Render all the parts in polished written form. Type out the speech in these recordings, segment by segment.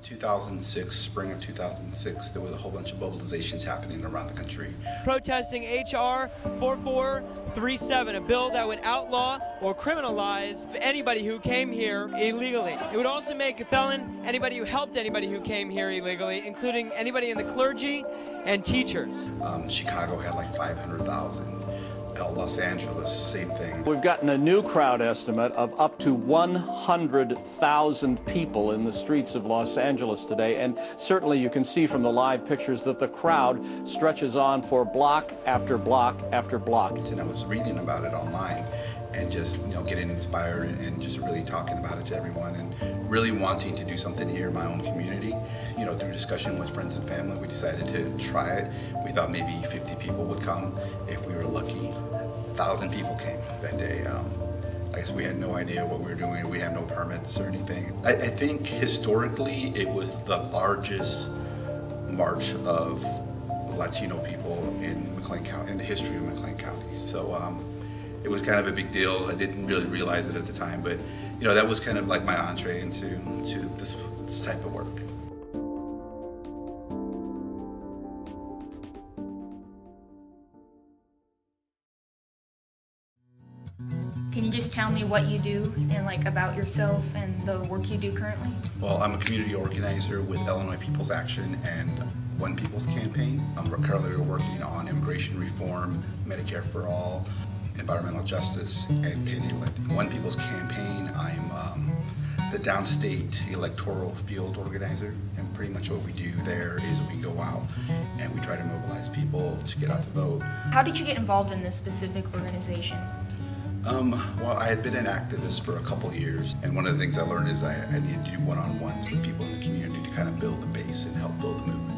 2006, spring of 2006, there was a whole bunch of mobilizations happening around the country. Protesting H.R. 4437, a bill that would outlaw or criminalize anybody who came here illegally. It would also make a felon anybody who helped anybody who came here illegally, including anybody in the clergy and teachers. Chicago had like 500,000. Los Angeles, same thing. We've gotten a new crowd estimate of up to 100,000 people in the streets of Los Angeles today, and certainly you can see from the live pictures that the crowd stretches on for block after block after block. And I was reading about it online and just, getting inspired and just really talking about it to everyone and really wanting to do something here in my own community. Through discussion with friends and family, we decided to try it. We thought maybe 50 people would come if we were lucky. 1,000 people came that day. I guess we had no idea what we were doing. We had no permits or anything. I think historically it was the largest march of Latino people in McLean County, in the history of McLean County. So it was kind of a big deal. I didn't really realize it at the time, but that was kind of like my entree into this type of work. Can you just tell me what you do and about yourself and the work you do currently? Well, I'm a community organizer with Illinois People's Action and One People's Campaign. We're currently working on immigration reform, Medicare for all, environmental justice, and payday lending. One People's Campaign, I'm the downstate electoral field organizer, and pretty much what we do there is we go out and we try to mobilize people to get out to vote. How did you get involved in this specific organization? Well, I had been an activist for a couple of years, and one of the things I learned is that I needed to do one-on-ones with people in the community to kind of build the base and help build the movement.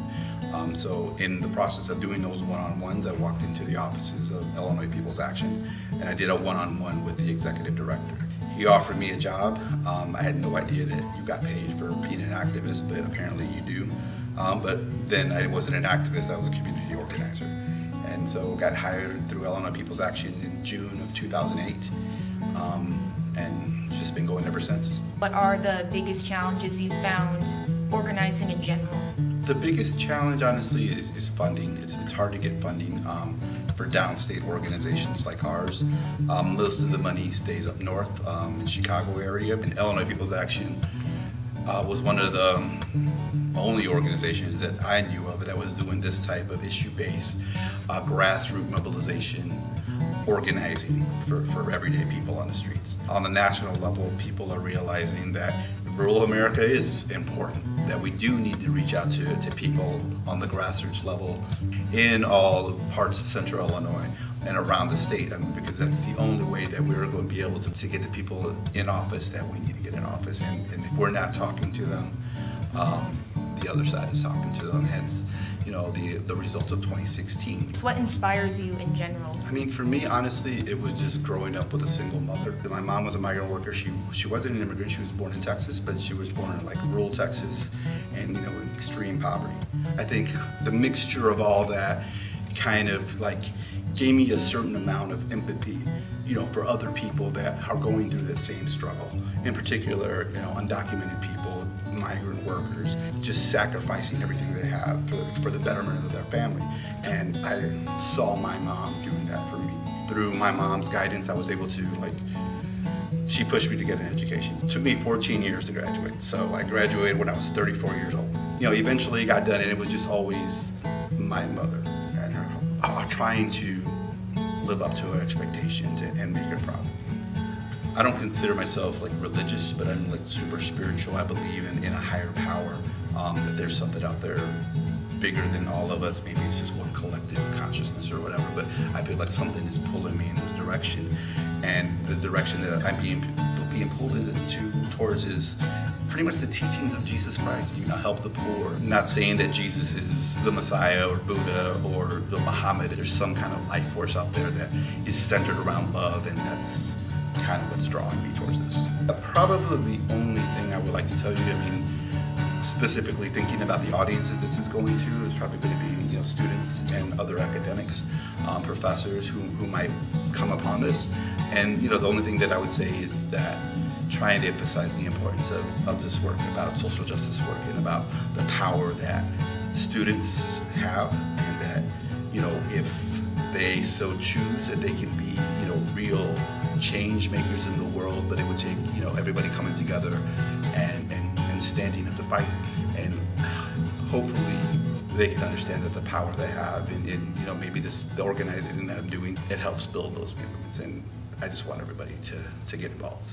So in the process of doing those one-on-ones, I walked into the offices of Illinois People's Action, and I did a one-on-one with the executive director. He offered me a job. I had no idea that you got paid for being an activist, but apparently you do. But then I wasn't an activist, I was a community organizer. And so got hired through Illinois People's Action in June of 2008, and it's just been going ever since. What are the biggest challenges you found organizing in general? The biggest challenge, honestly, is funding. It's hard to get funding for downstate organizations like ours. Most of the money stays up north in Chicago area. And Illinois People's Action was one of the only organizations that I knew of that was doing this type of issue-based grassroots mobilization organizing for everyday people on the streets. On the national level, people are realizing that rural America is important, that we do need to reach out to people on the grassroots level in all parts of central Illinois and around the state, because that's the only way that we're going to be able to get the people in office that we need to get in office. And if we're not talking to them, the other side is talking to them, hence the results of 2016. What inspires you in general? I mean, for me, honestly, it was just growing up with a single mother. My mom was a migrant worker. She wasn't an immigrant. She was born in Texas, but she was born in rural Texas and in extreme poverty. I think the mixture of all that kind of gave me a certain amount of empathy, for other people that are going through the same struggle. In particular, undocumented people, migrant workers, just sacrificing everything they have for the betterment of their family. And I saw my mom doing that for me. Through my mom's guidance, I was able to, she pushed me to get an education. It took me 14 years to graduate, so I graduated when I was 34 years old. Eventually got done, and it was just always my mother and her trying to live up to her expectations and make her proud. I don't consider myself religious, but I'm super spiritual. I believe in a higher power, that there's something out there bigger than all of us. Maybe it's just one collective consciousness or whatever, but I feel like something is pulling me in this direction, and the direction that I'm being pulled towards is pretty much the teachings of Jesus Christ. Help the poor. I'm not saying that Jesus is the Messiah or Buddha or the Muhammad. There's some kind of life force out there that is centered around love, and that's kind of what's drawing me towards this. Probably the only thing I would like to tell you, specifically thinking about the audience that this is going to, is probably going to be students and other academics, professors who might come upon this. And the only thing that I would say is that trying to emphasize the importance of this work, about social justice work, and about the power that students have, and that, you know, if they so choose, that they can be, you know, real change makers in the world. But it would take, you know, everybody coming together and standing up to fight, and hopefully they can understand that the power they have in you know, maybe the organizing that I'm doing, it helps build those movements, and I just want everybody to get involved.